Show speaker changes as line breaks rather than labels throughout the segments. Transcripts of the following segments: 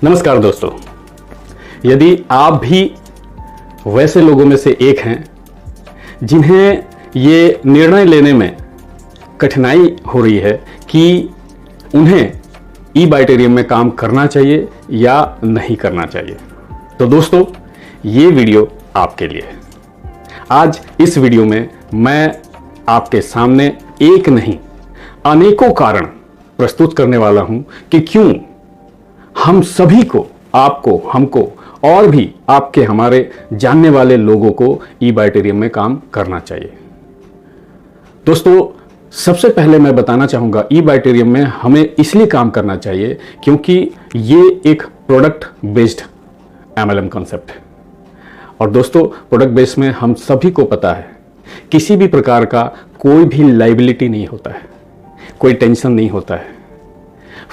नमस्कार दोस्तों, यदि आप भी वैसे लोगों में से एक हैं जिन्हें ये निर्णय लेने में कठिनाई हो रही है कि उन्हें ई बाइटेरियम में काम करना चाहिए या नहीं करना चाहिए, तो दोस्तों ये वीडियो आपके लिए है। आज इस वीडियो में मैं आपके सामने एक नहीं अनेकों कारण प्रस्तुत करने वाला हूं कि क्यों हम सभी को, आपको, हमको और भी आपके हमारे जानने वाले लोगों को ई बाइटेरियम में काम करना चाहिए। दोस्तों सबसे पहले मैं बताना चाहूंगा ई बाइटेरियम में हमें इसलिए काम करना चाहिए क्योंकि ये एक प्रोडक्ट बेस्ड MLM कॉन्सेप्ट है। और दोस्तों प्रोडक्ट बेस्ड में हम सभी को पता है किसी भी प्रकार का कोई भी लायबिलिटी नहीं होता है, कोई टेंशन नहीं होता है,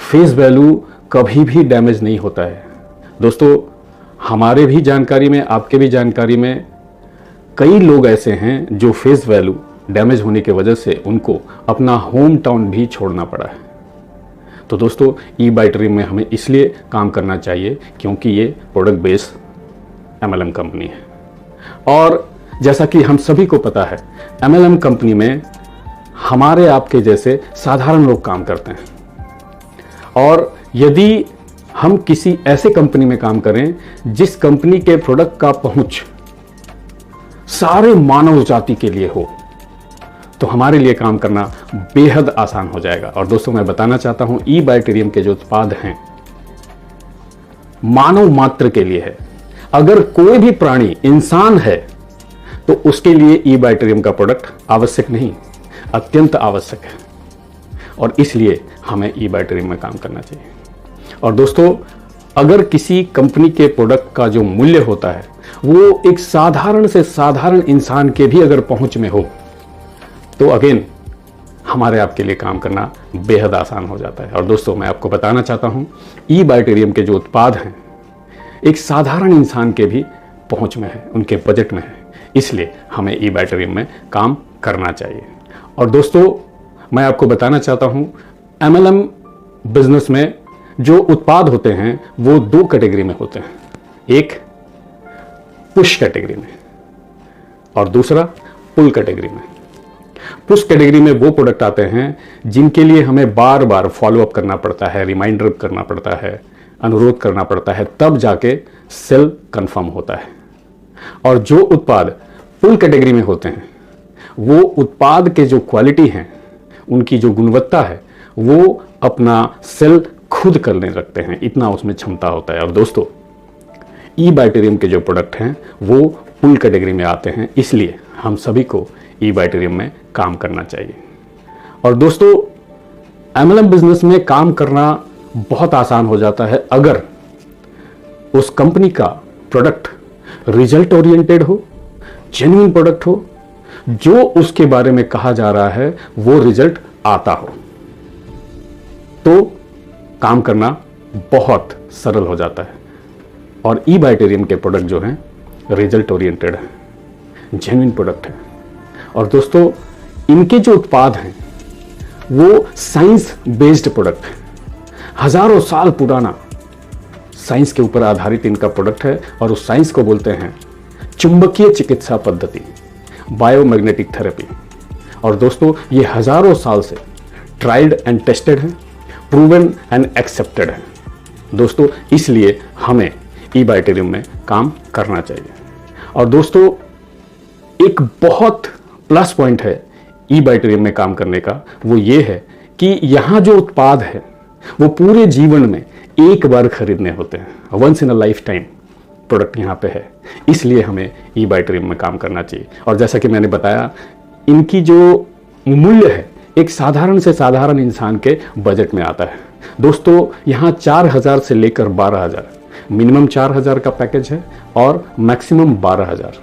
फेस वैल्यू कभी भी डैमेज नहीं होता है। दोस्तों हमारे भी जानकारी में, आपके भी जानकारी में कई लोग ऐसे हैं जो फेस वैल्यू डैमेज होने की वजह से उनको अपना होम टाउन भी छोड़ना पड़ा है। तो दोस्तों ई बाइटेरियम में हमें इसलिए काम करना चाहिए क्योंकि ये प्रोडक्ट बेस्ड MLM कंपनी है। और जैसा कि हम सभी को पता है MLM कंपनी में हमारे आपके जैसे साधारण लोग काम करते हैं। और यदि हम किसी ऐसे कंपनी में काम करें जिस कंपनी के प्रोडक्ट का पहुंच सारे मानव जाति के लिए हो, तो हमारे लिए काम करना बेहद आसान हो जाएगा। और दोस्तों मैं बताना चाहता हूं ई बाइटेरियम के जो उत्पाद हैं मानव मात्र के लिए है। अगर कोई भी प्राणी इंसान है तो उसके लिए ई बाइटेरियम का प्रोडक्ट आवश्यक नहीं, अत्यंत आवश्यक है। और इसलिए हमें ई बाइटेरियम में काम करना चाहिए। और दोस्तों अगर किसी कंपनी के प्रोडक्ट का जो मूल्य होता है वो एक साधारण से साधारण इंसान के भी अगर पहुंच में हो तो अगेन हमारे आपके लिए काम करना बेहद आसान हो जाता है। और दोस्तों मैं आपको बताना चाहता हूं ई बाइटेरियम के जो उत्पाद हैं एक साधारण इंसान के भी पहुंच में है, उनके बजट में है, इसलिए हमें ई बाइटेरियम में काम करना चाहिए। और दोस्तों मैं आपको बताना चाहता हूं MLM बिजनेस में जो उत्पाद होते हैं वो दो कैटेगरी में होते हैं, एक पुश कैटेगरी में और दूसरा पुल कैटेगरी में। पुश कैटेगरी में वो प्रोडक्ट आते हैं जिनके लिए हमें बार बार फॉलोअप करना पड़ता है, रिमाइंडर करना पड़ता है, अनुरोध करना पड़ता है, तब जाके सेल कंफर्म होता है। और जो उत्पाद पुल कैटेगरी में होते हैं वो उत्पाद के जो क्वालिटी हैं, उनकी जो गुणवत्ता है, वो अपना सेल खुद करने लगते हैं, इतना उसमें क्षमता होता है। और दोस्तों ई बाइटेरियम के जो प्रोडक्ट हैं वो पुल कैटेगरी में आते हैं, इसलिए हम सभी को ई बाइटेरियम में काम करना चाहिए। और दोस्तों MLM बिजनेस में काम करना बहुत आसान हो जाता है अगर उस कंपनी का प्रोडक्ट रिजल्ट ओरिएंटेड हो, जेन्युइन प्रोडक्ट हो, जो उसके बारे में कहा जा रहा है वो रिजल्ट आता हो, तो काम करना बहुत सरल हो जाता है। और ई बाइटेरियम के प्रोडक्ट जो हैं रिजल्ट ओरिएंटेड है, जेन्युइन प्रोडक्ट है। और दोस्तों इनके जो उत्पाद हैं वो साइंस बेस्ड प्रोडक्ट है, हजारों साल पुराना साइंस के ऊपर आधारित इनका प्रोडक्ट है। और उस साइंस को बोलते हैं चुंबकीय चिकित्सा पद्धति, बायोमैग्नेटिक थेरेपी। और दोस्तों ये हजारों साल से ट्राइड एंड टेस्टेड है, प्रूवन एंड एक्सेप्टेड है। दोस्तों इसलिए हमें ई बाइटेरियम में काम करना चाहिए। और दोस्तों एक बहुत प्लस पॉइंट है ई बाइटेरियम में काम करने का, वो ये है कि यहां जो उत्पाद है वो पूरे जीवन में एक बार खरीदने होते हैं, once in a lifetime product यहां पे है, इसलिए हमें ई बाइटेरियम में काम करना चाहिए। और जैसा कि मैंने बताया इनकी जो मूल्य है एक साधारण से साधारण इंसान के बजट में आता है। दोस्तों यहां 4000 से लेकर 12000, मिनिमम 4000 का पैकेज है और मैक्सिमम 12000।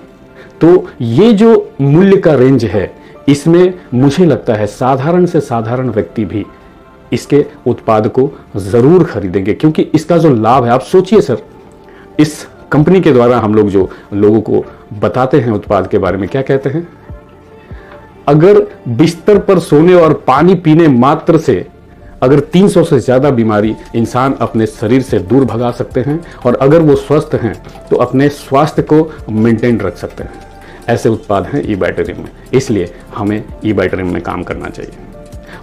तो ये जो मूल्य का रेंज है इसमें मुझे लगता है साधारण से साधारण व्यक्ति भी इसके उत्पाद को जरूर खरीदेंगे, क्योंकि इसका जो लाभ है, आप सोचिए सर, इस कंपनी के द्वारा हम लोग जो लोगों को बताते हैं उत्पाद के बारे में, क्या कहते हैं, अगर बिस्तर पर सोने और पानी पीने मात्र से अगर 300 से ज़्यादा बीमारी इंसान अपने शरीर से दूर भगा सकते हैं, और अगर वो स्वस्थ हैं तो अपने स्वास्थ्य को मेंटेन रख सकते हैं। ऐसे उत्पाद हैं ई-बाइटरियम में, इसलिए हमें ई-बाइटरियम में काम करना चाहिए।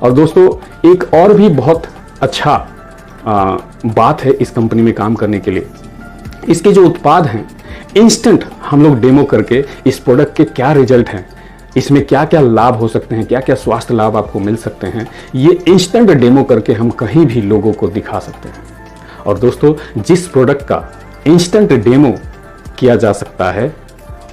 और दोस्तों, एक और भी बहुत अच्छा बात है इस कंपनी में काम करने के लिए। इसके जो उत्पाद हैं, इंस्टेंट हम लोग डेमो करके इस प्रोडक्ट के क्या रिजल्ट हैं, इसमें क्या क्या लाभ हो सकते हैं, क्या क्या स्वास्थ्य लाभ आपको मिल सकते हैं, ये इंस्टेंट डेमो करके हम कहीं भी लोगों को दिखा सकते हैं। और दोस्तों, जिस प्रोडक्ट का इंस्टेंट डेमो किया जा सकता है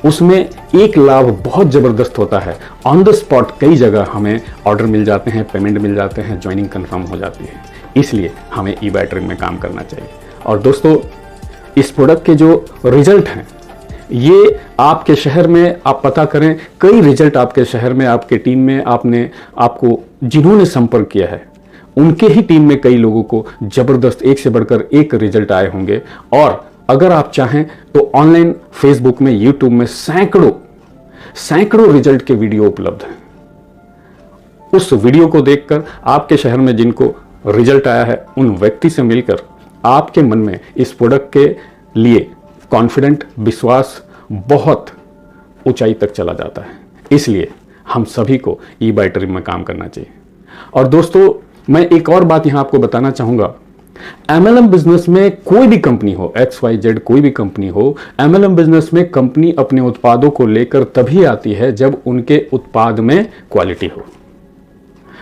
उसमें एक लाभ बहुत ज़बरदस्त होता है। ऑन द स्पॉट कई जगह हमें ऑर्डर मिल जाते हैं, पेमेंट मिल जाते हैं, ज्वाइनिंग कंफर्म हो जाती है। इसलिए हमें ई-बाइटरियम में काम करना चाहिए। और दोस्तों, इस प्रोडक्ट के जो रिजल्ट हैं, ये आपके शहर में आप पता करें, कई रिजल्ट आपके शहर में, आपके टीम में आपको जिन्होंने संपर्क किया है उनके ही टीम में कई लोगों को जबरदस्त एक से बढ़कर एक रिजल्ट आए होंगे। और अगर आप चाहें तो ऑनलाइन फेसबुक में, यूट्यूब में सैकड़ों रिजल्ट के वीडियो उपलब्ध हैं। उस वीडियो को देखकर आपके शहर में जिनको रिजल्ट आया है उन व्यक्ति से मिलकर आपके मन में इस प्रोडक्ट के लिए कॉन्फिडेंट, विश्वास बहुत ऊंचाई तक चला जाता है। इसलिए हम सभी को ई-बाइटरियम में काम करना चाहिए। और दोस्तों, मैं एक और बात यहां आपको बताना चाहूंगा। MLM बिजनेस में कोई भी कंपनी हो, XYZ कोई भी कंपनी हो, MLM बिजनेस में कंपनी अपने उत्पादों को लेकर तभी आती है जब उनके उत्पाद में क्वालिटी हो।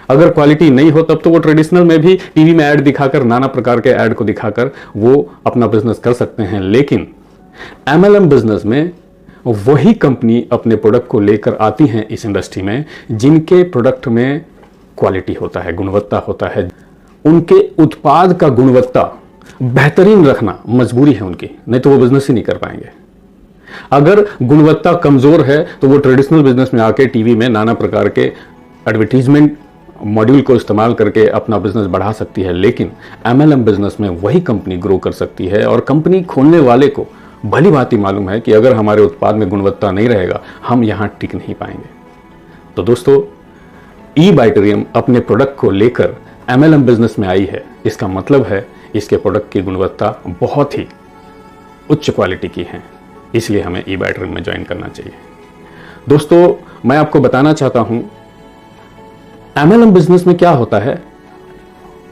अगर क्वालिटी नहीं हो तब तो वो ट्रेडिशनल में भी टीवी में ऐड दिखाकर, नाना प्रकार के ऐड को दिखाकर वो अपना बिजनेस कर सकते हैं। लेकिन MLM बिजनेस में वही कंपनी अपने प्रोडक्ट को लेकर आती हैं इस इंडस्ट्री में जिनके प्रोडक्ट में क्वालिटी होता है, गुणवत्ता होता है। उनके उत्पाद का गुणवत्ता बेहतरीन रखना मजबूरी है उनकी, नहीं तो वो बिजनेस ही नहीं कर पाएंगे। अगर गुणवत्ता कमजोर है तो वो ट्रेडिशनल बिजनेस में आके टीवी में नाना प्रकार के एडवर्टीजमेंट मॉड्यूल को इस्तेमाल करके अपना बिजनेस बढ़ा सकती है। लेकिन MLM बिजनेस में वही कंपनी ग्रो कर सकती है। और कंपनी खोलने वाले को भली भांति मालूम है कि अगर हमारे उत्पाद में गुणवत्ता नहीं रहेगा हम यहां टिक नहीं पाएंगे। तो दोस्तों, ई-बाइटरियम अपने प्रोडक्ट को लेकर MLM बिजनेस में आई है, इसका मतलब है इसके प्रोडक्ट की गुणवत्ता बहुत ही उच्च क्वालिटी की है। इसलिए हमें ई-बाइटरियम में ज्वाइन करना चाहिए। दोस्तों, मैं आपको बताना चाहता हूं, MLM बिजनेस में क्या होता है,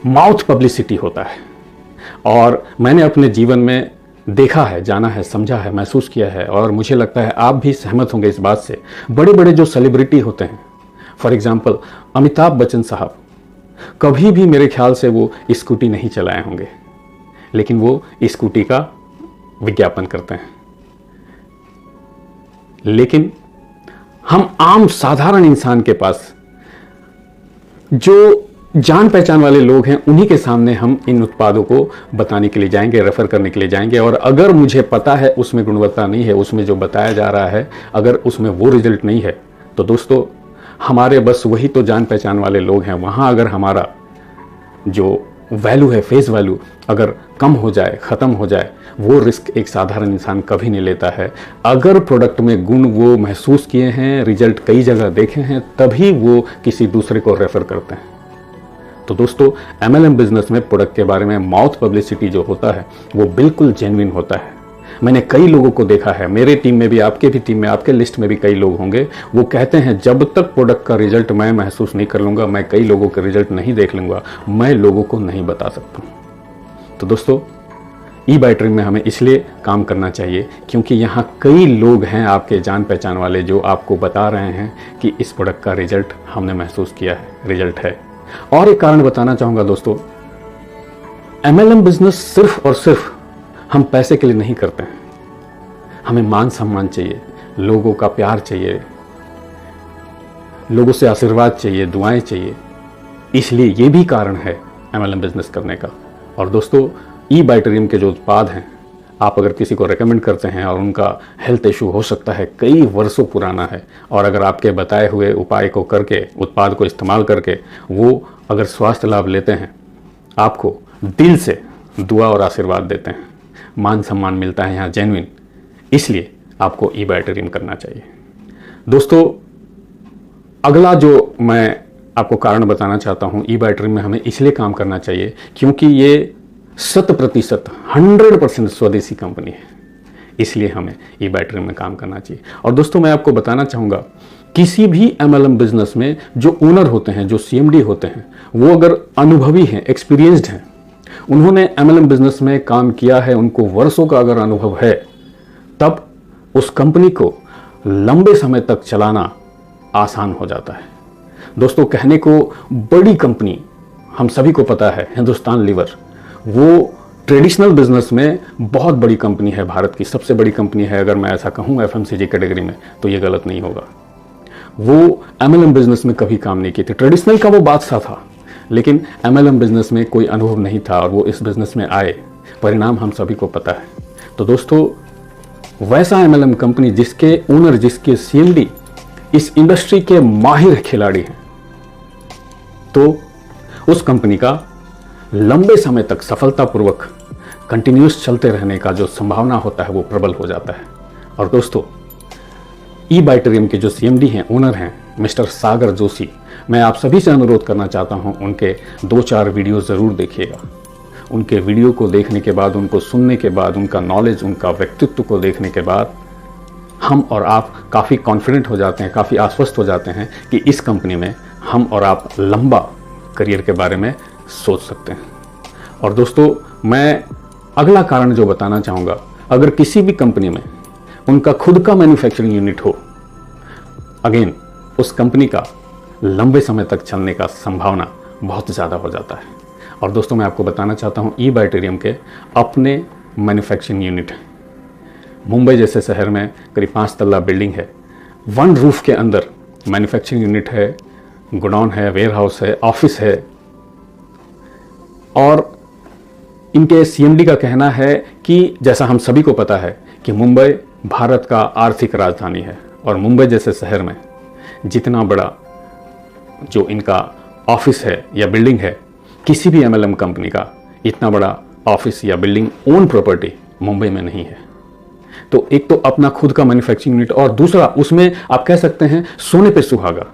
माउथ पब्लिसिटी होता है। और मैंने अपने जीवन में देखा है, जाना है, समझा है, महसूस किया है, और मुझे लगता है आप भी सहमत होंगे इस बात से। बड़े बड़े जो सेलिब्रिटी होते हैं, फॉर एग्जाम्पल अमिताभ बच्चन साहब, कभी भी मेरे ख्याल से वो स्कूटी नहीं चलाए होंगे, लेकिन वो स्कूटी का विज्ञापन करते हैं। लेकिन हम आम साधारण इंसान के पास जो जान पहचान वाले लोग हैं उन्हीं के सामने हम इन उत्पादों को बताने के लिए जाएंगे, रेफर करने के लिए जाएंगे। और अगर मुझे पता है उसमें गुणवत्ता नहीं है, उसमें जो बताया जा रहा है अगर उसमें वो रिजल्ट नहीं है, तो दोस्तों हमारे बस वही तो जान पहचान वाले लोग हैं। वहाँ अगर हमारा जो वैल्यू है, फेस वैल्यू अगर कम हो जाए, ख़त्म हो जाए, वो रिस्क एक साधारण इंसान कभी नहीं लेता है। अगर प्रोडक्ट में गुण वो महसूस किए हैं, रिजल्ट कई जगह देखे हैं, तभी वो किसी दूसरे को रेफर करते हैं। तो दोस्तों, MLM बिजनेस में प्रोडक्ट के बारे में माउथ पब्लिसिटी जो होता है वो बिल्कुल जेन्युइन होता है। मैंने कई लोगों को देखा है, मेरे टीम में भी, आपके भी टीम में, आपके लिस्ट में भी कई लोग होंगे, वो कहते हैं जब तक प्रोडक्ट का रिजल्ट मैं महसूस नहीं कर लूँगा, मैं कई लोगों के रिजल्ट नहीं देख लूँगा, मैं लोगों को नहीं बता सकता। तो दोस्तों, ई-बाइटरियम में हमें इसलिए काम करना चाहिए क्योंकि यहाँ कई लोग हैं आपके जान पहचान वाले जो आपको बता रहे हैं कि इस प्रोडक्ट का रिजल्ट हमने महसूस किया है, रिजल्ट है। और एक कारण बताना चाहूँगा दोस्तों, MLM बिजनेस सिर्फ और सिर्फ हम पैसे के लिए नहीं करते हैं। हमें मान सम्मान चाहिए, लोगों का प्यार चाहिए, लोगों से आशीर्वाद चाहिए, दुआएं चाहिए। इसलिए ये भी कारण है MLM बिजनेस करने का। और दोस्तों, ई-बाइटरियम के जो उत्पाद हैं, आप अगर किसी को रेकमेंड करते हैं और उनका हेल्थ इशू हो सकता है कई वर्षों पुराना है, और अगर आपके बताए हुए उपाय को करके, उत्पाद को इस्तेमाल करके वो अगर स्वास्थ्य लाभ लेते हैं, आपको दिल से दुआ और आशीर्वाद देते हैं, मान सम्मान मिलता है यहाँ जेन्युइन, इसलिए आपको ई-बाइटरियम करना चाहिए। दोस्तों, अगला जो मैं आपको कारण बताना चाहता हूं, ई बाय ड्रीम में हमें इसलिए काम करना चाहिए क्योंकि ये 100% 100% स्वदेशी कंपनी है, इसलिए हमें ई बाय ड्रीम में काम करना चाहिए। और दोस्तों मैं आपको बताना चाहूँगा, किसी भी MLM बिजनेस में जो ओनर होते हैं, जो CMD होते हैं, वो अगर अनुभवी हैं, एक्सपीरियंस्ड हैं, उन्होंने MLM बिजनेस में काम किया है, उनको वर्षों का अगर अनुभव है, तब उस कंपनी को लंबे समय तक चलाना आसान हो जाता है। दोस्तों कहने को बड़ी कंपनी, हम सभी को पता है हिंदुस्तान लीवर, वो ट्रेडिशनल बिजनेस में बहुत बड़ी कंपनी है, भारत की सबसे बड़ी कंपनी है। अगर मैं ऐसा कहूँ FMCG कैटेगरी में तो ये गलत नहीं होगा। वो MLM बिजनेस में कभी काम नहीं किए थे, ट्रेडिशनल का वो बादशाह था, लेकिन MLM बिजनेस में कोई अनुभव नहीं था और वो इस बिजनेस में आए, परिणाम हम सभी को पता है। तो दोस्तों वैसा MLM कंपनी जिसके ओनर, जिसके CMD इस इंडस्ट्री के माहिर खिलाड़ी हैं, तो उस कंपनी का लंबे समय तक सफलतापूर्वक कंटिन्यूस चलते रहने का जो संभावना होता है वो प्रबल हो जाता है। और दोस्तों ई बाय ड्रीम के जो CMD हैं, ओनर हैं, मिस्टर सागर जोशी, मैं आप सभी से अनुरोध करना चाहता हूं, उनके 2-4 वीडियो ज़रूर देखिएगा। उनके वीडियो को देखने के बाद, उनको सुनने के बाद, उनका नॉलेज, उनका व्यक्तित्व को देखने के बाद हम और आप काफ़ी कॉन्फिडेंट हो जाते हैं, काफ़ी आश्वस्त हो जाते हैं कि इस कंपनी में हम और आप लंबा करियर के बारे में सोच सकते हैं। और दोस्तों मैं अगला कारण जो बताना चाहूँगा, अगर किसी भी कंपनी में उनका खुद का मैन्युफैक्चरिंग यूनिट हो, अगेन उस कंपनी का लंबे समय तक चलने का संभावना बहुत ज़्यादा हो जाता है। और दोस्तों मैं आपको बताना चाहता हूँ, ई बाय ड्रीम के अपने मैन्युफैक्चरिंग यूनिट है। मुंबई जैसे शहर में करीब 5 तल्ला बिल्डिंग है, 1 रूफ के अंदर मैन्युफैक्चरिंग यूनिट है, गोडाउन है, वेयर हाउस है, ऑफिस है। और इनके CMD का कहना है कि जैसा हम सभी को पता है कि मुंबई भारत का आर्थिक राजधानी है, और मुंबई जैसे शहर में जितना बड़ा जो इनका ऑफिस है या बिल्डिंग है, किसी भी MLM कंपनी का इतना बड़ा ऑफिस या बिल्डिंग ओन प्रॉपर्टी मुंबई में नहीं है। तो एक तो अपना खुद का मैन्युफैक्चरिंग यूनिट, और दूसरा उसमें आप कह सकते हैं सोने पे सुहागा,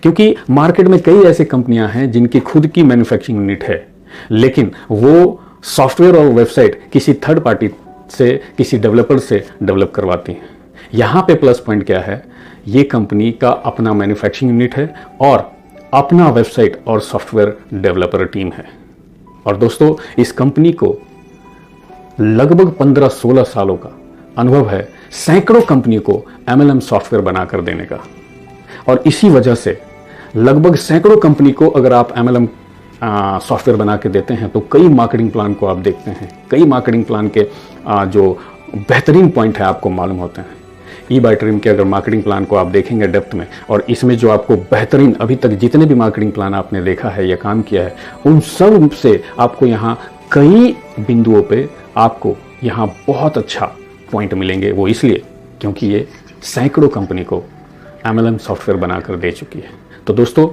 क्योंकि मार्केट में कई ऐसी कंपनियां हैं जिनकी खुद की मैन्युफैक्चरिंग यूनिट है, लेकिन वो सॉफ्टवेयर और वेबसाइट किसी थर्ड पार्टी से, किसी डेवलपर से डेवलप करवाती हैं। यहाँ पे प्लस पॉइंट क्या है, ये कंपनी का अपना मैन्युफैक्चरिंग यूनिट है और अपना वेबसाइट और सॉफ्टवेयर डेवलपर टीम है। और दोस्तों इस कंपनी को लगभग 15-16 सालों का अनुभव है सैकड़ों कंपनी को MLM सॉफ्टवेयर बनाकर देने का, और इसी वजह से लगभग सैकड़ों कंपनी को अगर आप MLM सॉफ्टवेयर बना के देते हैं तो कई मार्केटिंग प्लान को आप देखते हैं, कई मार्केटिंग प्लान के जो बेहतरीन पॉइंट है आपको मालूम होते हैं। ई बाय ड्रीम के अगर मार्केटिंग प्लान को आप देखेंगे डेप्थ में, और इसमें जो आपको बेहतरीन अभी तक जितने भी मार्केटिंग प्लान आपने देखा है या काम किया है, उन सब से आपको यहाँ कई बिंदुओं पे आपको यहाँ बहुत अच्छा पॉइंट मिलेंगे। वो इसलिए क्योंकि ये सैकड़ों कंपनी को MLM सॉफ्टवेयर बनाकर दे चुकी है। तो दोस्तों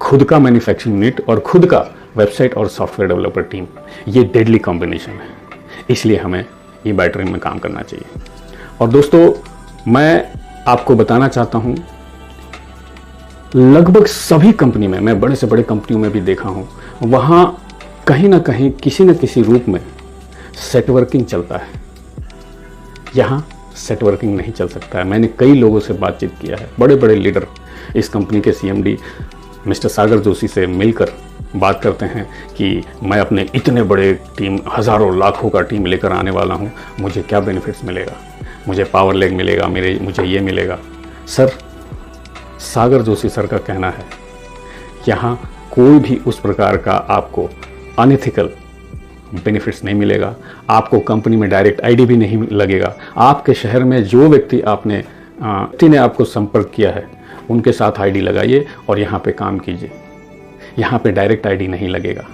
खुद का मैन्युफैक्चरिंग यूनिट और खुद का वेबसाइट और सॉफ्टवेयर डेवलपर टीम, ये डेडली कॉम्बिनेशन है, इसलिए हमें ई बाय ड्रीम में काम करना चाहिए। और दोस्तों मैं आपको बताना चाहता हूं, लगभग सभी कंपनी में, मैं बड़े से बड़े कंपनियों में भी देखा हूं, वहां कहीं ना कहीं किसी न किसी रूप में सेटवर्किंग चलता है। यहां सेटवर्किंग नहीं चल सकता है। मैंने कई लोगों से बातचीत किया है, बड़े बड़े लीडर इस कंपनी के CMD मिस्टर सागर जोशी से मिलकर बात करते हैं कि मैं अपने इतने बड़े टीम, हज़ारों लाखों का टीम लेकर आने वाला हूं, मुझे क्या बेनिफिट्स मिलेगा, मुझे पावर लेग मिलेगा, मुझे ये मिलेगा। सर, सागर जोशी सर का कहना है यहाँ कोई भी उस प्रकार का आपको अनएथिकल बेनिफिट्स नहीं मिलेगा, आपको कंपनी में डायरेक्ट ID भी नहीं लगेगा। आपके शहर में जो व्यक्ति ने आपको संपर्क किया है उनके साथ ID लगाइए और यहाँ पे काम कीजिए, यहाँ पे डायरेक्ट ID नहीं लगेगा।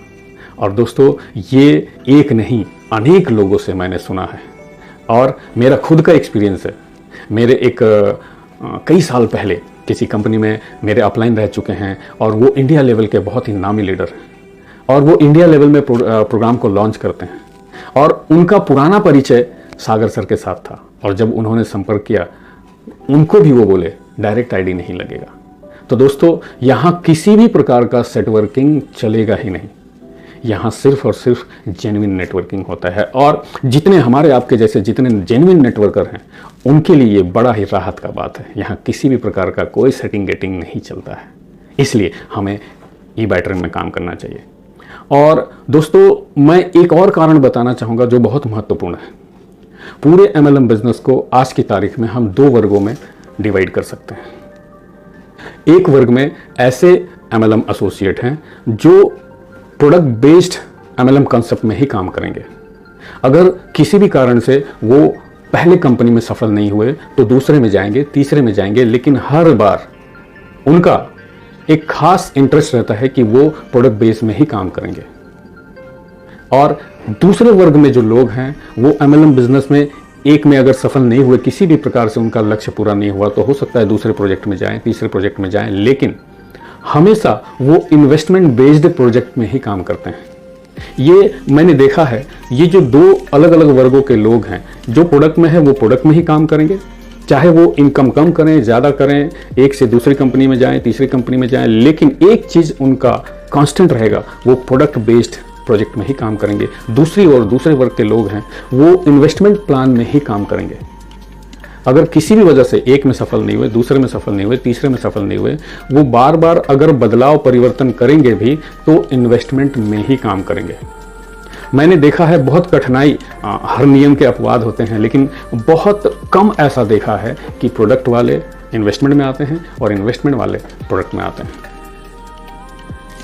और दोस्तों ये एक नहीं अनेक लोगों से मैंने सुना है, और मेरा खुद का एक्सपीरियंस है। मेरे कई साल पहले किसी कंपनी में मेरे अपलाइन रह चुके हैं, और वो इंडिया लेवल के बहुत ही नामी लीडर हैं, और वो इंडिया लेवल में प्रोग्राम को लॉन्च करते हैं, और उनका पुराना परिचय सागर सर के साथ था। और जब उन्होंने संपर्क किया, उनको भी वो बोले डायरेक्ट ID नहीं लगेगा। तो दोस्तों यहां किसी भी प्रकार का सेटवर्किंग चलेगा ही नहीं। यहां सिर्फ और सिर्फ जेन्युइन नेटवर्किंग होता है, और जितने हमारे आपके जैसे जितने जेन्युइन नेटवर्कर हैं उनके लिए ये बड़ा ही राहत का बात है। यहां किसी भी प्रकार का कोई सेटिंग गेटिंग नहीं चलता है, इसलिए हमें ई-बायटरियम में काम करना चाहिए। और दोस्तों मैं एक और कारण बताना चाहूँगा जो बहुत महत्वपूर्ण है। पूरे MLM बिजनेस को आज की तारीख में हम 2 वर्गों में डिवाइड कर सकते हैं। एक वर्ग में ऐसे MLM एसोसिएट हैं जो प्रोडक्ट बेस्ड MLM कॉन्सेप्ट में ही काम करेंगे। अगर किसी भी कारण से वो पहले कंपनी में सफल नहीं हुए तो दूसरे में जाएंगे, तीसरे में जाएंगे, लेकिन हर बार उनका एक खास इंटरेस्ट रहता है कि वो प्रोडक्ट बेस में ही काम करेंगे। और दूसरे वर्ग में जो लोग हैं वो MLM बिजनेस में एक में अगर सफल नहीं हुए, किसी भी प्रकार से उनका लक्ष्य पूरा नहीं हुआ, तो हो सकता है दूसरे प्रोजेक्ट में जाएं, तीसरे प्रोजेक्ट में जाएं, लेकिन हमेशा वो इन्वेस्टमेंट बेस्ड प्रोजेक्ट में ही काम करते हैं। ये मैंने देखा है, ये जो 2 अलग अलग वर्गों के लोग हैं, जो प्रोडक्ट में है वो प्रोडक्ट में ही काम करेंगे, चाहे वो इनकम कम करें ज़्यादा करें, एक से दूसरी कंपनी में जाएं, तीसरी कंपनी में जाएं, लेकिन एक चीज़ उनका कांस्टेंट रहेगा, वो प्रोडक्ट बेस्ड प्रोजेक्ट में ही काम करेंगे। दूसरी ओर दूसरे वर्ग के लोग हैं वो इन्वेस्टमेंट प्लान में ही काम करेंगे। अगर किसी भी वजह से एक में सफल नहीं हुए, दूसरे में सफल नहीं हुए, तीसरे में सफल नहीं हुए, वो बार बार अगर बदलाव परिवर्तन करेंगे भी तो इन्वेस्टमेंट में ही काम करेंगे। मैंने देखा है बहुत कठिनाई, हर नियम के अपवाद होते हैं, लेकिन बहुत कम ऐसा देखा है कि प्रोडक्ट वाले इन्वेस्टमेंट में आते हैं और इन्वेस्टमेंट वाले प्रोडक्ट में आते हैं।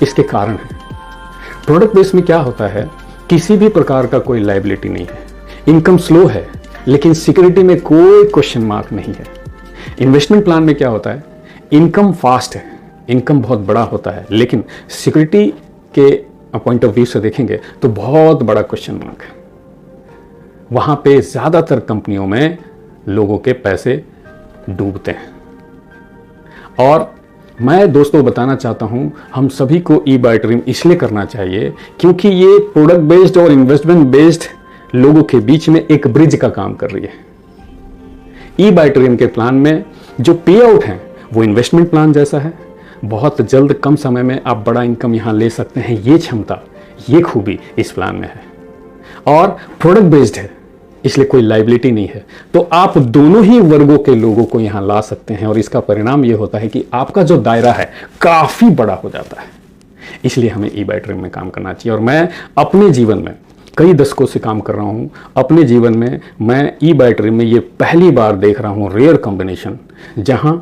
इसके कारण है, प्रोडक्ट बेस में क्या होता है, किसी भी प्रकार का कोई लायबिलिटी नहीं है, इनकम स्लो है, लेकिन सिक्योरिटी में कोई क्वेश्चन मार्क नहीं है। इन्वेस्टमेंट प्लान में क्या होता है, इनकम फास्ट है, इनकम बहुत बड़ा होता है, लेकिन सिक्योरिटी के पॉइंट ऑफ व्यू से देखेंगे तो बहुत बड़ा क्वेश्चन मार्क है। वहां पे ज्यादातर कंपनियों में लोगों के पैसे डूबते हैं। और मैं दोस्तों बताना चाहता हूं, हम सभी को ई-बायटरियम इसलिए करना चाहिए क्योंकि ये प्रोडक्ट बेस्ड और इन्वेस्टमेंट बेस्ड लोगों के बीच में एक ब्रिज का काम कर रही है। ई-बायटरियम के प्लान में जो पे आउट है वो इन्वेस्टमेंट प्लान जैसा है, बहुत जल्द कम समय में आप बड़ा इनकम यहां ले सकते हैं, ये क्षमता, ये खूबी इस प्लान में है। और प्रोडक्ट बेस्ड है, इसलिए कोई लायबिलिटी नहीं है, तो आप दोनों ही वर्गों के लोगों को यहां ला सकते हैं, और इसका परिणाम यह होता है कि आपका जो दायरा है काफी बड़ा हो जाता है। इसलिए हमें ई-बायटरियम में काम करना चाहिए। और मैं अपने जीवन में कई दशकों से काम कर रहा हूं, अपने जीवन में मैं ई-बायटरियम में ये पहली बार देख रहा हूं रेयर कॉम्बिनेशन, जहां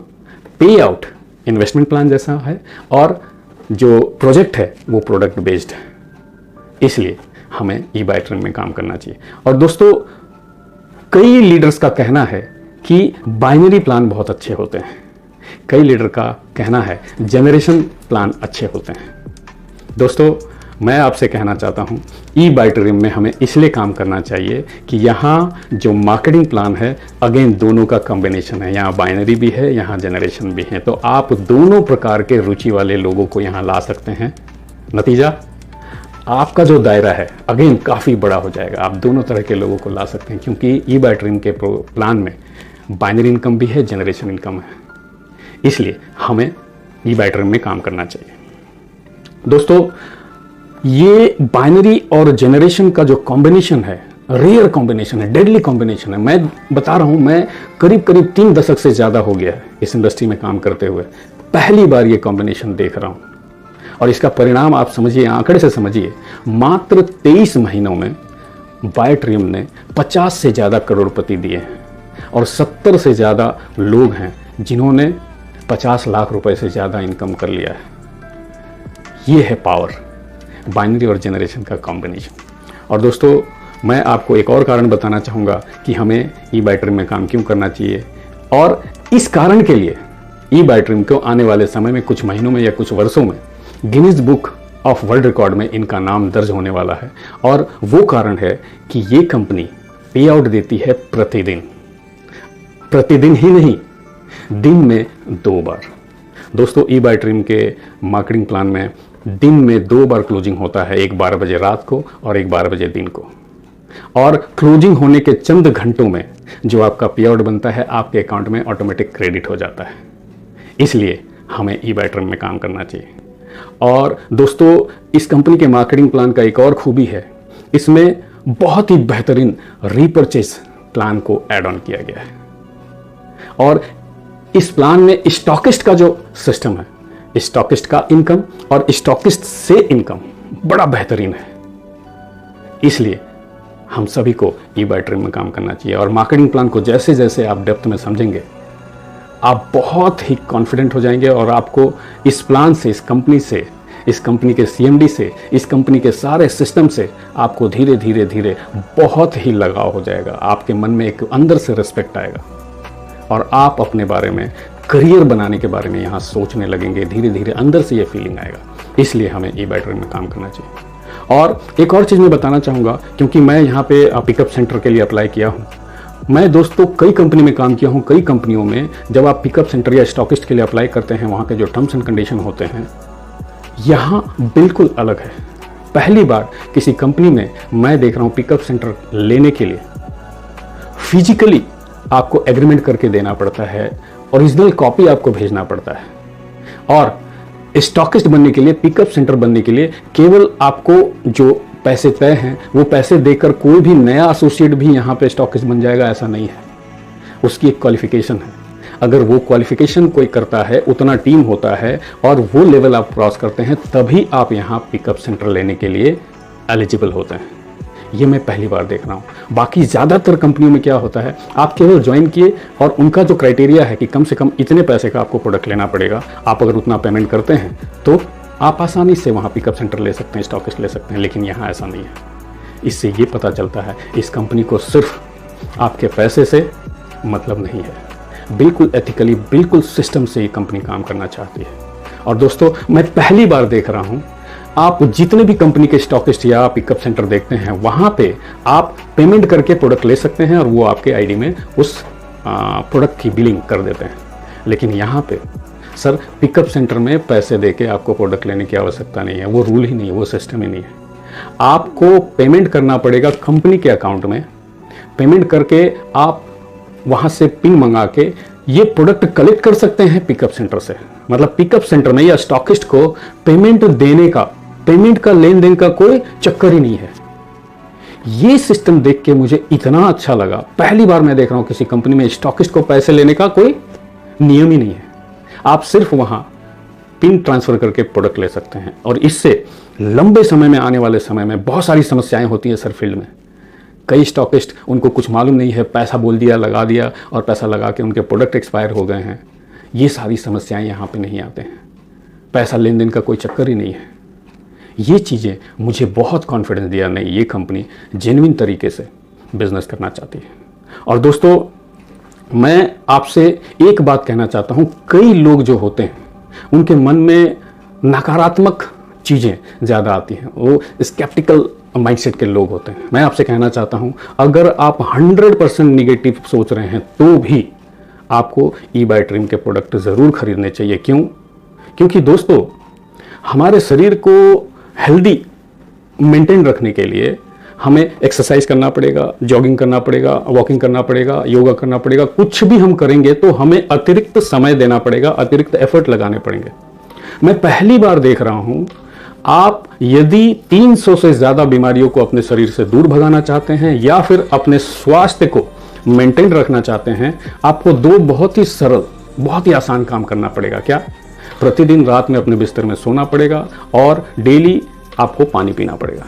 पे आउट इन्वेस्टमेंट प्लान जैसा है और जो प्रोजेक्ट है वो प्रोडक्ट बेस्ड है। इसलिए हमें ई-बायटरियम में काम करना चाहिए। और दोस्तों, कई लीडर्स का कहना है कि बाइनरी प्लान बहुत अच्छे होते हैं, कई लीडर का कहना है जनरेशन प्लान अच्छे होते हैं। दोस्तों, मैं आपसे कहना चाहता हूं, ई-बायटरियम में हमें इसलिए काम करना चाहिए कि यहां जो मार्केटिंग प्लान है, अगेन दोनों का कॉम्बिनेशन है, यहां बाइनरी भी है, यहां जनरेशन भी है, तो आप दोनों प्रकार के रुचि वाले लोगों को यहां ला सकते हैं। नतीजा, आपका जो दायरा है अगेन काफ़ी बड़ा हो जाएगा, आप दोनों तरह के लोगों को ला सकते हैं, क्योंकि ई-बायटरियम के प्लान में बाइनरी इनकम भी है, जनरेशन इनकम है। इसलिए हमें ई-बायटरियम में काम करना चाहिए। दोस्तों, ये बाइनरी और जनरेशन का जो कॉम्बिनेशन है, रेयर कॉम्बिनेशन है, डेडली कॉम्बिनेशन है। मैं बता रहा हूं, मैं करीब 3 दशक से ज़्यादा हो गया है इस इंडस्ट्री में काम करते हुए, पहली बार ये कॉम्बिनेशन देख रहा हूं। और इसका परिणाम आप समझिए, आंकड़े से समझिए, मात्र 23 महीनों में बायटरियम ने 50 से ज़्यादा करोड़पति दिए हैं, और 70 से ज़्यादा लोग हैं जिन्होंने 50 लाख रुपए से ज़्यादा इनकम कर लिया है। ये है पावर, बाइनरी और जनरेशन का कॉम्बिनेशन। और दोस्तों, मैं आपको एक और कारण बताना चाहूँगा कि हमें ई-बायटरियम में काम क्यों करना चाहिए, और इस कारण के लिए ई-बायटरियम को आने वाले समय में, कुछ महीनों में या कुछ वर्षों में, Guinness book of world record में इनका नाम दर्ज होने वाला है। और वो कारण है कि ये कंपनी पे आउट देती है प्रतिदिन, प्रतिदिन ही नहीं, दिन में 2 बार। दोस्तों, ई-बायटरियम के मार्केटिंग प्लान में दिन में 2 बार क्लोजिंग होता है, एक 12 बजे रात को और एक 12 बजे दिन को। और क्लोजिंग होने के चंद घंटों में जो आपका पे आउट बनता है, आपके अकाउंट में ऑटोमेटिक क्रेडिट हो जाता है। इसलिए हमें ई बैटरम में काम करना चाहिए। और दोस्तों, इस कंपनी के मार्केटिंग प्लान का एक और खूबी है, इसमें बहुत ही बेहतरीन रीपर्चेज प्लान को ऐड ऑन किया गया है। और इस प्लान में स्टॉकिस्ट का जो सिस्टम है, स्टॉकिस्ट का इनकम और स्टॉकिस्ट से इनकम बड़ा बेहतरीन है। इसलिए हम सभी को ई बैटरम में काम करना चाहिए। और मार्केटिंग प्लान को जैसे जैसे आप डेप्थ में समझेंगे, आप बहुत ही कॉन्फिडेंट हो जाएंगे और आपको इस प्लान से, इस कंपनी से, इस कंपनी के सीएमडी से, इस कंपनी के सारे सिस्टम से आपको धीरे धीरे धीरे बहुत ही लगाव हो जाएगा। आपके मन में एक अंदर से रिस्पेक्ट आएगा और आप अपने बारे में, करियर बनाने के बारे में यहाँ सोचने लगेंगे। धीरे धीरे अंदर से ये फीलिंग आएगा। इसलिए हमें ई बैटरम में काम करना चाहिए। और एक और चीज़ मैं बताना चाहूँगा, क्योंकि मैं यहाँ पे पिकअप सेंटर के लिए अप्लाई किया हूँ। मैं दोस्तों कई कंपनी में काम किया हूँ। कई कंपनियों में जब आप पिकअप सेंटर या स्टॉकिस्ट के लिए अप्लाई करते हैं, वहाँ के जो टर्म्स एंड कंडीशन होते हैं यहाँ बिल्कुल अलग है। पहली बार किसी कंपनी में मैं देख रहा हूँ पिकअप सेंटर लेने के लिए फिजिकली आपको एग्रीमेंट करके देना पड़ता है, ओरिजिनल कॉपी आपको भेजना पड़ता है। और स्टॉकिस्ट बनने के लिए, पिकअप सेंटर बनने के लिए केवल आपको जो पैसे तय हैं वो पैसे देकर कोई भी नया एसोसिएट भी यहाँ पे स्टॉकिस्ट बन जाएगा, ऐसा नहीं है। उसकी एक क्वालिफिकेशन है। अगर वो क्वालिफिकेशन कोई करता है, उतना टीम होता है और वो लेवल आप क्रॉस करते हैं, तभी आप यहाँ पिकअप सेंटर लेने के लिए एलिजिबल होते हैं। ये मैं पहली बार देख रहा हूँ। बाकी ज़्यादातर कंपनियों में क्या होता है, आप केवल ज्वाइन किए और उनका जो क्राइटेरिया है कि कम से कम इतने पैसे का आपको प्रोडक्ट लेना पड़ेगा, आप अगर उतना पेमेंट करते हैं तो आप आसानी से वहाँ पिकअप सेंटर ले सकते हैं, स्टॉकिस्ट ले सकते हैं। लेकिन यहाँ ऐसा नहीं है। इससे ये पता चलता है इस कंपनी को सिर्फ आपके पैसे से मतलब नहीं है। बिल्कुल एथिकली, बिल्कुल सिस्टम से ये कंपनी काम करना चाहती है। और दोस्तों, मैं पहली बार देख रहा हूँ, आप जितने भी कंपनी के स्टॉकिस्ट या पिकअप सेंटर देखते हैं, वहाँ पे आप पेमेंट करके प्रोडक्ट ले सकते हैं और वो आपके आईडी में उस प्रोडक्ट की बिलिंग कर देते हैं। लेकिन यहाँ पे सर, पिकअप सेंटर में पैसे देके आपको प्रोडक्ट लेने की आवश्यकता नहीं है। वो रूल ही नहीं है, वो सिस्टम ही नहीं है। आपको पेमेंट करना पड़ेगा कंपनी के अकाउंट में। पेमेंट करके आप वहाँ से पिन मंगा के ये प्रोडक्ट कलेक्ट कर सकते हैं पिकअप सेंटर से। मतलब पिकअप सेंटर में या स्टॉकिस्ट को पेमेंट देने का, पेमेंट का, लेन देन का कोई चक्कर ही नहीं है। ये सिस्टम देख के मुझे इतना अच्छा लगा। पहली बार मैं देख रहा हूं किसी कंपनी में स्टॉकिस्ट को पैसे लेने का कोई नियम ही नहीं है। आप सिर्फ वहां पिन ट्रांसफर करके प्रोडक्ट ले सकते हैं। और इससे लंबे समय में, आने वाले समय में बहुत सारी समस्याएं होती है सर फील्ड में। कई स्टॉकिस्ट, उनको कुछ मालूम नहीं है, पैसा बोल दिया, लगा दिया और पैसा लगा के उनके प्रोडक्ट एक्सपायर हो गए हैं। ये सारी समस्याएं यहाँ पे नहीं आते हैं। पैसा लेन देन का कोई चक्कर ही नहीं है। ये चीज़ें मुझे बहुत कॉन्फिडेंस दिया, नहीं, ये कंपनी जेन्युइन तरीके से बिजनेस करना चाहती है। और दोस्तों, मैं आपसे एक बात कहना चाहता हूँ, कई लोग जो होते हैं उनके मन में नकारात्मक चीज़ें ज़्यादा आती हैं, वो स्केप्टिकल माइंडसेट के लोग होते हैं। मैं आपसे कहना चाहता हूं, अगर आप 100% निगेटिव सोच रहे हैं तो भी आपको ई बैटरम के प्रोडक्ट ज़रूर खरीदने चाहिए। क्यों? क्योंकि दोस्तों, हमारे शरीर को हेल्दी मेंटेन रखने के लिए हमें एक्सरसाइज करना पड़ेगा, जॉगिंग करना पड़ेगा, वॉकिंग करना पड़ेगा, योगा करना पड़ेगा। कुछ भी हम करेंगे तो हमें अतिरिक्त समय देना पड़ेगा, अतिरिक्त एफर्ट लगाने पड़ेंगे। मैं पहली बार देख रहा हूं, आप यदि 300 से ज़्यादा बीमारियों को अपने शरीर से दूर भगाना चाहते हैं या फिर अपने स्वास्थ्य को मेंटेन रखना चाहते हैं, आपको दो बहुत ही सरल, बहुत ही आसान काम करना पड़ेगा। क्या? प्रतिदिन रात में अपने बिस्तर में सोना पड़ेगा और डेली आपको पानी पीना पड़ेगा।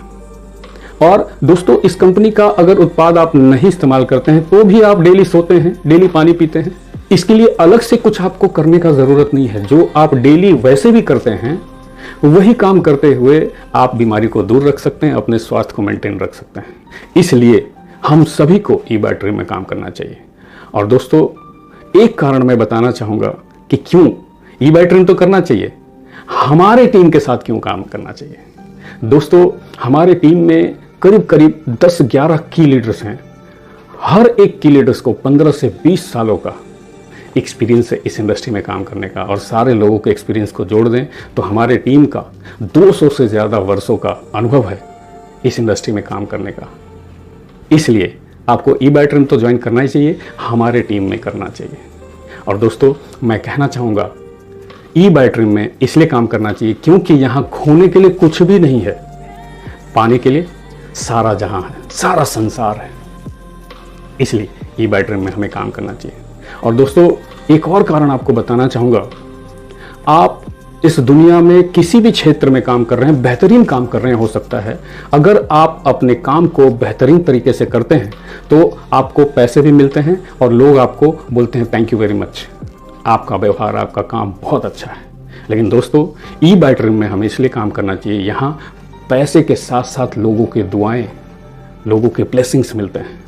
और दोस्तों, इस कंपनी का अगर उत्पाद आप नहीं इस्तेमाल करते हैं तो भी आप डेली सोते हैं, डेली पानी पीते हैं। इसके लिए अलग से कुछ आपको करने का ज़रूरत नहीं है। जो आप डेली वैसे भी करते हैं, वही काम करते हुए आप बीमारी को दूर रख सकते हैं, अपने स्वास्थ्य को मेंटेन रख सकते हैं। इसलिए हम सभी को ई बैटरम में काम करना चाहिए। और दोस्तों, एक कारण मैं बताना चाहूँगा कि क्यों ई बैटरम तो करना चाहिए, हमारे टीम के साथ क्यों काम करना चाहिए। दोस्तों, हमारे टीम में करीब करीब 10-11 की लीडर्स हैं। हर एक की लीडर्स को 15 से 20 सालों का एक्सपीरियंस है इस इंडस्ट्री में काम करने का। और सारे लोगों के एक्सपीरियंस को जोड़ दें तो हमारे टीम का 200 से ज़्यादा वर्षों का अनुभव है इस इंडस्ट्री में काम करने का। इसलिए आपको ई बैटरम तो ज्वाइन करना ही चाहिए, हमारे टीम में करना चाहिए। और दोस्तों, मैं कहना चाहूँगा, ई बैटरियम में इसलिए काम करना चाहिए क्योंकि यहां खोने के लिए कुछ भी नहीं है, पाने के लिए सारा जहां है, सारा संसार है। इसलिए ई बैटरियम में हमें काम करना चाहिए। और दोस्तों, एक और कारण आपको बताना चाहूंगा, आप इस दुनिया में किसी भी क्षेत्र में काम कर रहे हैं, बेहतरीन काम कर रहे हैं, हो सकता है अगर आप अपने काम को बेहतरीन तरीके से करते हैं तो आपको पैसे भी मिलते हैं और लोग आपको बोलते हैं थैंक यू वेरी मच, आपका व्यवहार, आपका काम बहुत अच्छा है। लेकिन दोस्तों, ई बैटरियम में हमें इसलिए काम करना चाहिए, यहाँ पैसे के साथ साथ लोगों की दुआएं, लोगों के ब्लेसिंग्स मिलते हैं।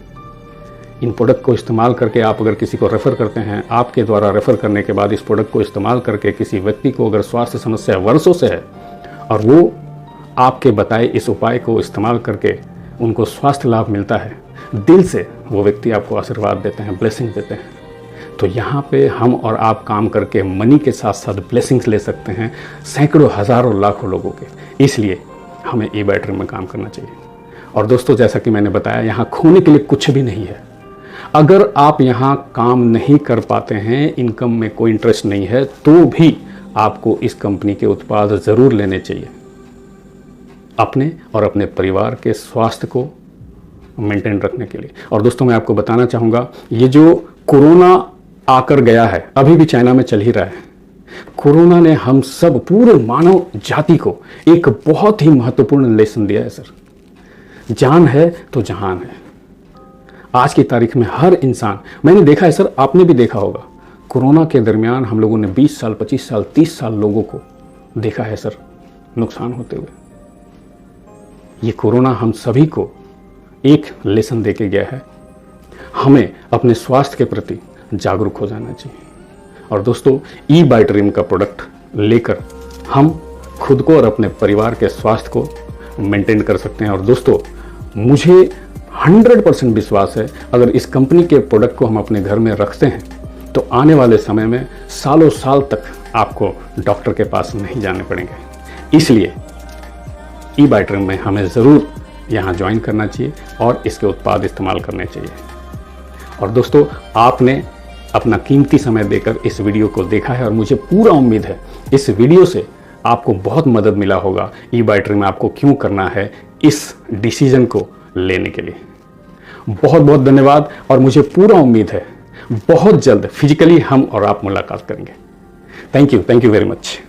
इन प्रोडक्ट को इस्तेमाल करके आप अगर किसी को रेफ़र करते हैं, आपके द्वारा रेफ़र करने के बाद इस प्रोडक्ट को इस्तेमाल करके किसी व्यक्ति को अगर स्वास्थ्य समस्या वर्षों से है और वो आपके बताए इस उपाय को इस्तेमाल करके उनको स्वास्थ्य लाभ मिलता है, दिल से वो व्यक्ति आपको आशीर्वाद देते हैं, ब्लेसिंग देते हैं। तो यहाँ पे हम और आप काम करके मनी के साथ साथ ब्लेसिंग्स ले सकते हैं सैकड़ों, हज़ारों, लाखों लोगों के। इसलिए हमें ई बैटरी में काम करना चाहिए। और दोस्तों, जैसा कि मैंने बताया, यहाँ खोने के लिए कुछ भी नहीं है। अगर आप यहाँ काम नहीं कर पाते हैं, इनकम में कोई इंटरेस्ट नहीं है, तो भी आपको इस कंपनी के उत्पाद ज़रूर लेने चाहिए अपने और अपने परिवार के स्वास्थ्य को मेंटेन रखने के लिए। और दोस्तों, मैं आपको बताना चाहूँगा, ये जो कोरोना आकर गया है, अभी भी चाइना में चल ही रहा है, कोरोना ने हम सब, पूरे मानव जाति को एक बहुत ही महत्वपूर्ण लेसन दिया है सर। जान है तो जहान है। आज की तारीख में हर इंसान, मैंने देखा है सर, आपने भी देखा होगा, कोरोना के दरमियान हम लोगों ने 20 साल, 25 साल, 30 साल लोगों को देखा है सर नुकसान होते हुए। ये कोरोना हम सभी को एक लेसन देके गया है, हमें अपने स्वास्थ्य के प्रति जागरूक हो जाना चाहिए। और दोस्तों, ई बैटरियम का प्रोडक्ट लेकर हम खुद को और अपने परिवार के स्वास्थ्य को मेंटेन कर सकते हैं। और दोस्तों, मुझे 100% विश्वास है, अगर इस कंपनी के प्रोडक्ट को हम अपने घर में रखते हैं तो आने वाले समय में सालों साल तक आपको डॉक्टर के पास नहीं जाने पड़ेंगे। इसलिए ई बैटरियम में हमें ज़रूर यहाँ ज्वाइन करना चाहिए और इसके उत्पाद इस्तेमाल करने चाहिए। और दोस्तों, आपने अपना कीमती समय देकर इस वीडियो को देखा है और मुझे पूरा उम्मीद है इस वीडियो से आपको बहुत मदद मिला होगा ई बैटरियम में आपको क्यों करना है इस डिसीजन को लेने के लिए। बहुत बहुत धन्यवाद। और मुझे पूरा उम्मीद है बहुत जल्द फिजिकली हम और आप मुलाकात करेंगे। Thank you very much.